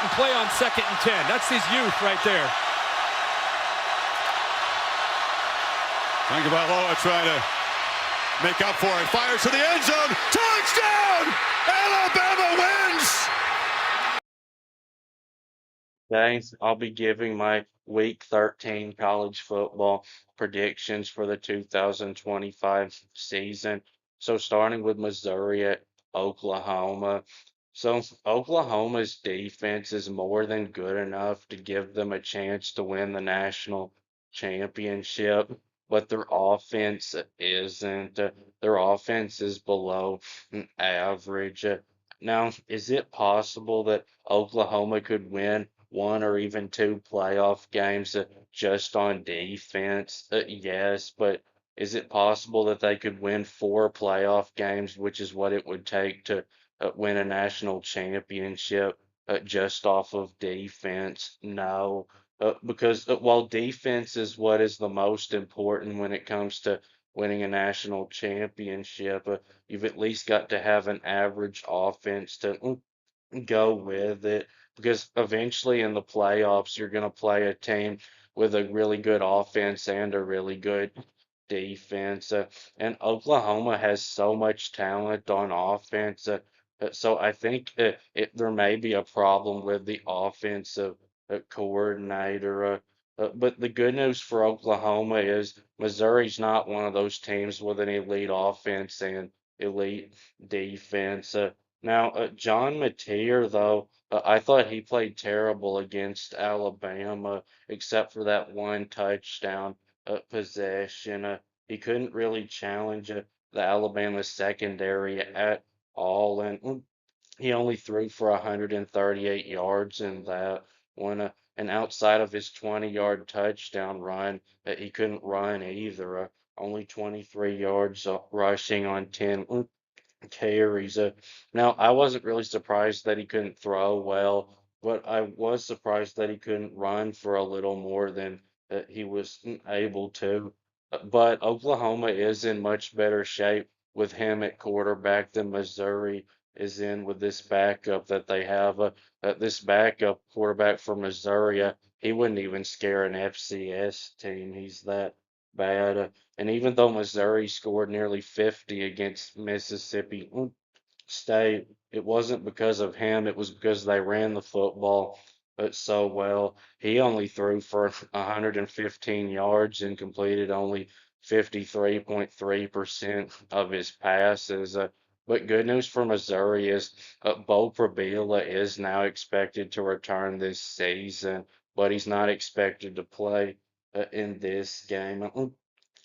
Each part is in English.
and play on 2nd and 10. That's his youth right there. Tagovailoa trying to make up for it. Fires to the end zone. Touchdown! Alabama wins! Guys, I'll be giving my Week 13 college football predictions for the 2025 season. So starting with Missouri at Oklahoma. So Oklahoma's defense is more than good enough to give them a chance to win the national championship, but their offense isn't. Their offense is below average. Now, is it possible that Oklahoma could win one or even two playoff games just on defense? Yes, but is it possible that they could win four playoff games, which is what it would take to win a national championship just off of defense? No, because while defense is what is the most important when it comes to winning a national championship, you've at least got to have an average offense to go with it, because eventually in the playoffs you're going to play a team with a really good offense and a really good defense. And Oklahoma has so much talent on offense. So I think there may be a problem with the offensive coordinator. But the good news for Oklahoma is Missouri's not one of those teams with an elite offense and elite defense. Now, John Mateer, though, I thought he played terrible against Alabama, except for that one touchdown possession. He couldn't really challenge the Alabama secondary at all, and he only threw for 138 yards in that one. And outside of his 20-yard touchdown run, he couldn't run either. Only 23 yards rushing on 10 carries. Now, I wasn't really surprised that he couldn't throw well, but I was surprised that he couldn't run for a little more than he was able to. But Oklahoma is in much better shape with him at quarterback than Missouri is in with this backup that they have. This backup quarterback for Missouri, he wouldn't even scare an FCS team. He's that bad. And even though Missouri scored nearly 50 against Mississippi State, it wasn't because of him, it was because they ran the football so well. He only threw for 115 yards and completed only 53.3% of his passes. But good news for Missouri is Bo Prabila is now expected to return this season, but he's not expected to play in this game.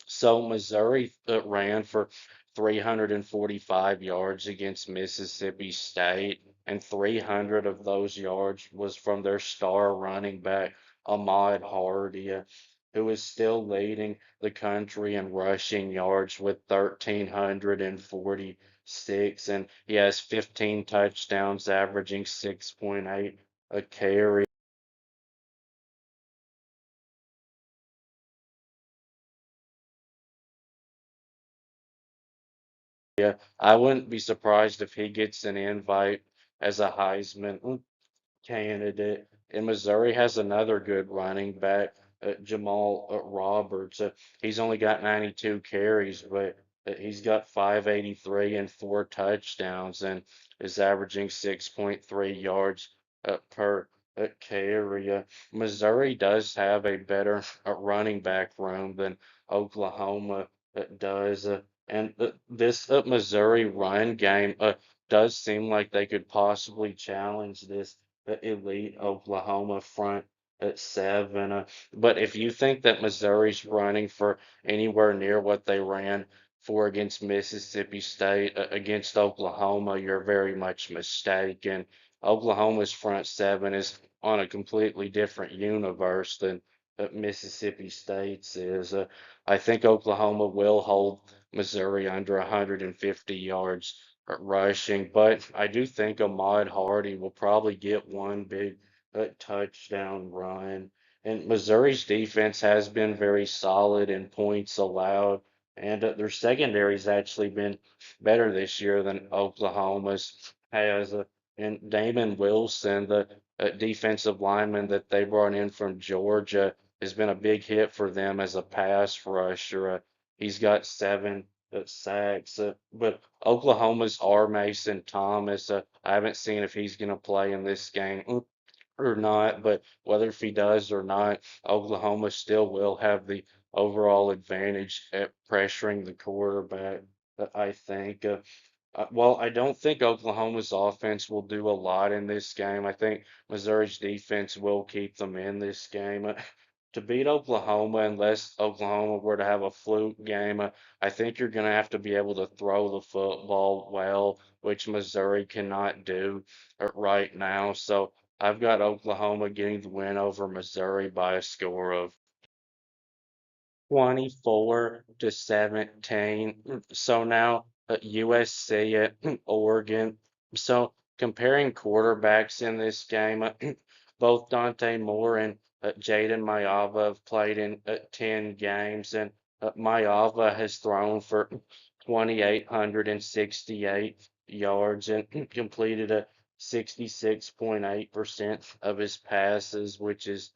So Missouri ran for 345 yards against Mississippi State, and 300 of those yards was from their star running back, Ahmad Hardy, who is still leading the country in rushing yards with 1,346, and he has 15 touchdowns, averaging 6.8 a carry. I wouldn't be surprised if he gets an invite as a Heisman candidate. And Missouri has another good running back, Jamal Roberts. He's only got 92 carries, but he's got 583 and four touchdowns and is averaging 6.3 yards per carry. Missouri does have a better running back room than Oklahoma does. And this Missouri run game does seem like they could possibly challenge this elite Oklahoma front at seven. But if you think that Missouri's running for anywhere near what they ran for against Mississippi State, against Oklahoma, you're very much mistaken. Oklahoma's front seven is on a completely different universe than Mississippi State's is. I think Oklahoma will hold Missouri under 150 yards rushing, but I do think Ahmad Hardy will probably get one big touchdown run. And Missouri's defense has been very solid in points allowed, and their secondary's actually been better this year than Oklahoma's has. And Damon Wilson, the defensive lineman that they brought in from Georgia has been a big hit for them as a pass rusher. He's got 7 sacks. But Oklahoma's R. Mason Thomas, I haven't seen if he's going to play in this game or not, but whether if he does or not, Oklahoma still will have the overall advantage at pressuring the quarterback, I think. Well, I don't think Oklahoma's offense will do a lot in this game. I think Missouri's defense will keep them in this game. To beat Oklahoma, unless Oklahoma were to have a fluke game, I think you're going to have to be able to throw the football well, which Missouri cannot do right now. So I've got Oklahoma getting the win over Missouri by a score of 24-17. So now USC at Oregon. So comparing quarterbacks in this game, both Dante Moore and Jaden Mayava have played in 10 games, and Mayava has thrown for 2,868 yards and completed a 66.8% of his passes, which is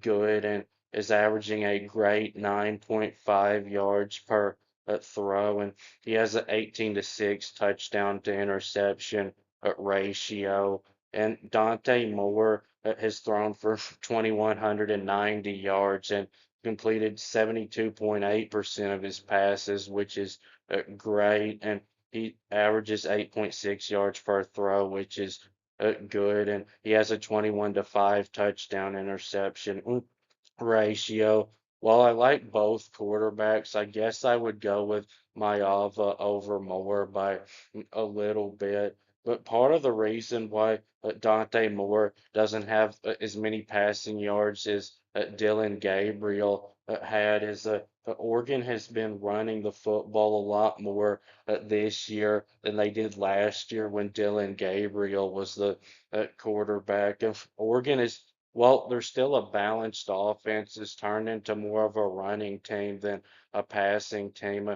good. And is averaging a great 9.5 yards per throw, and he has an 18-6 touchdown to interception ratio. And Dante Moore has thrown for 2,190 yards and completed 72.8% of his passes, which is great. And he averages 8.6 yards per throw, which is good. And he has a 21-5 touchdown interception ratio. While I like both quarterbacks, I guess I would go with Mayava over Moore by a little bit. But part of the reason why Dante Moore doesn't have as many passing yards as Dylan Gabriel had is Oregon has been running the football a lot more this year than they did last year when Dylan Gabriel was the quarterback. If Oregon is well, they're still a balanced offense. It's turned into more of a running team than a passing team.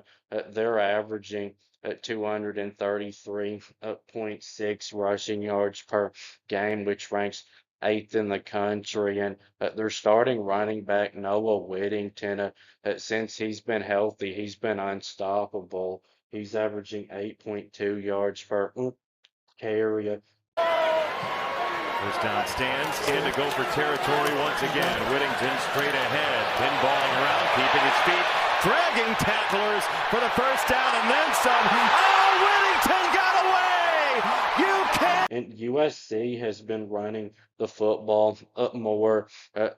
They're averaging 233.6 rushing yards per game, which ranks eighth in the country. And their starting running back, Noah Whittington, since he's been healthy, he's been unstoppable. He's averaging 8.2 yards per carry. First down stands in to go for territory once again. Whittington straight ahead, pinballing around, keeping his feet, dragging tacklers for the first down and then some. Oh, Whittington got away! You can't. And USC has been running the football more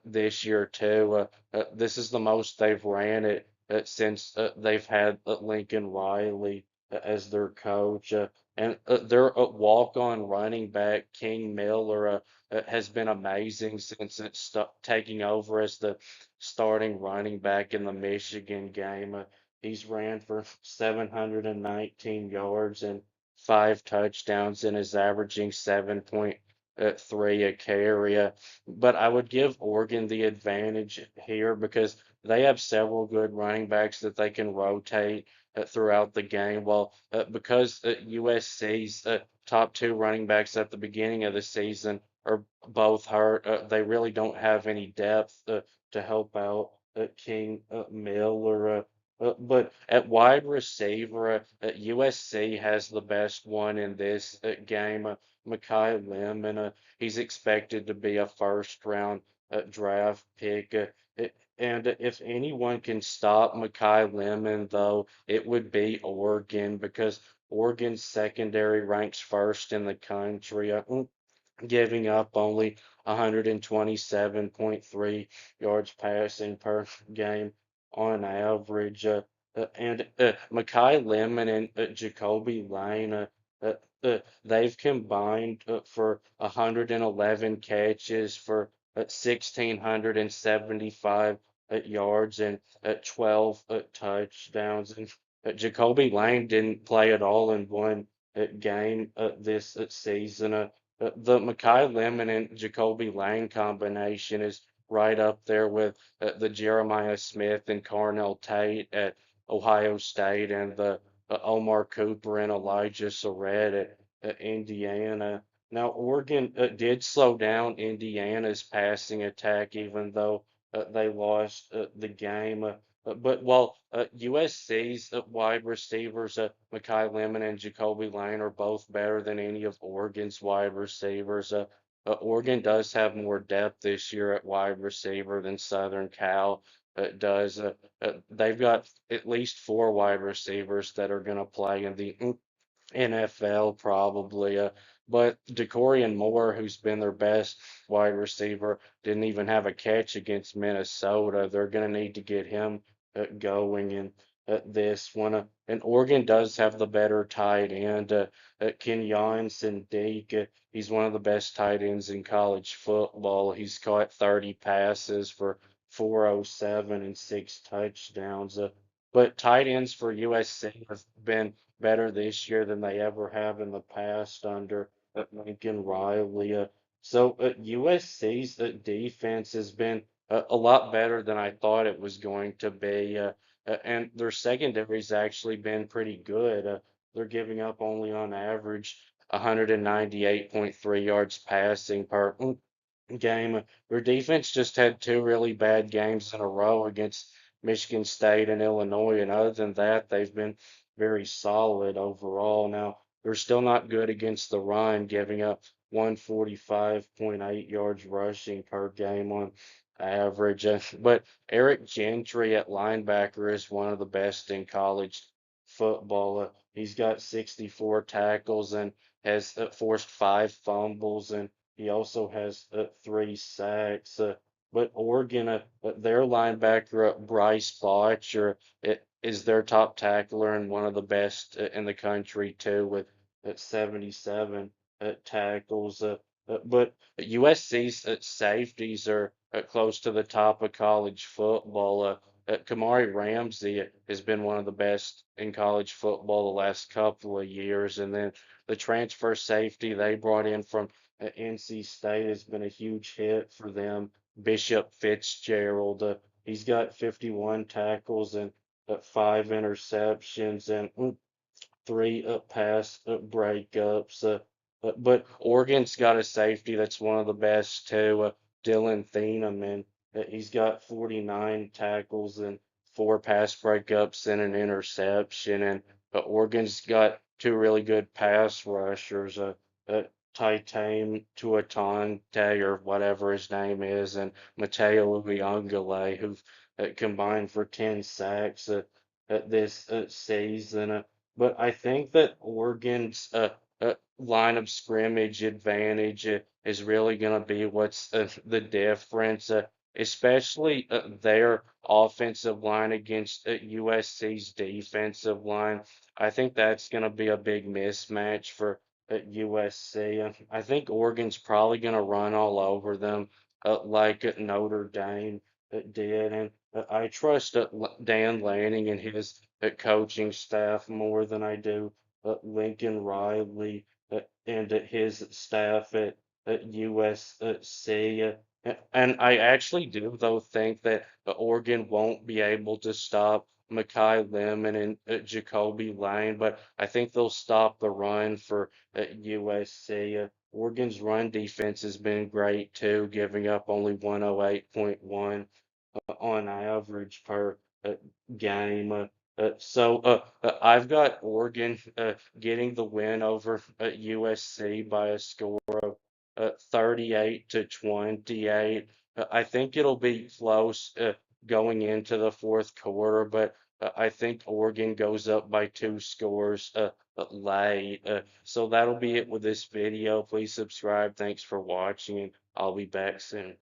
this year too. This is the most they've ran it since they've had Lincoln Riley as their coach. And their walk-on running back, King Miller, has been amazing since taking over as the starting running back in the Michigan game. He's ran for 719 yards and 5 touchdowns and is averaging 7.3 a carry. But I would give Oregon the advantage here because they have several good running backs that they can rotate throughout the game. Well, because USC's top two running backs at the beginning of the season are both hurt, they really don't have any depth to help out King Miller. But at wide receiver, USC has the best one in this game. Mekhi Lemon, he's expected to be a first round draft pick. And if anyone can stop Mekhi Lemon, though, it would be Oregon because Oregon's secondary ranks first in the country, giving up only 127.3 yards passing per game on average. And Mekhi Lemon and Jacoby Lane, they've combined for 111 catches for 1,675 yards and 12 touchdowns. And Jacoby Lane didn't play at all in one game this season. The Mekhi Lemon and Jacoby Lane combination is right up there with the Jeremiah Smith and Carnell Tate at Ohio State and the Omar Cooper and Elijah Surratt at Indiana. Now, Oregon did slow down Indiana's passing attack, even though they lost the game. But while USC's wide receivers, Makai Lemon and Jacoby Lane, are both better than any of Oregon's wide receivers, Oregon does have more depth this year at wide receiver than Southern Cal does. They've got at least four wide receivers that are going to play in the NFL probably. But Decorian Moore, who's been their best wide receiver, didn't even have a catch against Minnesota. They're going to need to get him going in this one. And Oregon does have the better tight end. Kenyon Sadiq, he's one of the best tight ends in college football. He's caught 30 passes for 407 and six touchdowns. But tight ends for USC have been better this year than they ever have in the past under Lincoln Riley. USC's defense has been a lot better than I thought it was going to be. And their secondary's actually been pretty good. They're giving up only on average 198.3 yards passing per game. Their defense just had two really bad games in a row against Michigan State and Illinois, and other than that, they've been very solid overall. Now, they're still not good against the run, giving up 145.8 yards rushing per game on average. But Eric Gentry at linebacker is one of the best in college football. He's got 64 tackles and has forced five fumbles, and he also has three sacks. But Oregon, their linebacker, Bryce Botcher, is their top tackler and one of the best in the country too, with 77 tackles. But USC's safeties are close to the top of college football. Kamari Ramsey has been one of the best in college football the last couple of years, and then the transfer safety they brought in from NC State has been a huge hit for them. Bishop Fitzgerald, he's got 51 tackles and five interceptions and three pass breakups. But Oregon's got a safety that's one of the best too, Dylan Thieneman. He's got 49 tackles and four pass breakups and an interception. And Oregon's got two really good pass rushers, Titan Tuatante or whatever his name is, and Mateo Uiagalelei, who've combined for 10 sacks this season. But I think that Oregon's line of scrimmage advantage is really going to be what's the difference, especially their offensive line against USC's defensive line. I think that's going to be a big mismatch for USC. I think Oregon's probably going to run all over them like Notre Dame did. And I trust Dan Lanning and his coaching staff more than I do Lincoln Riley and his staff at USC. And I actually do, though, think that Oregon won't be able to stop Makai Lemon and Jacoby Lane, but I think they'll stop the run for USC. Oregon's run defense has been great too, giving up only 108.1 on average per uh, game. I've got Oregon getting the win over USC by a score of 38 to 28. I think it'll be close going into the fourth quarter, but I think Oregon goes up by two scores late. So that'll be it with this video. Please subscribe. Thanks for watching, and I'll be back soon.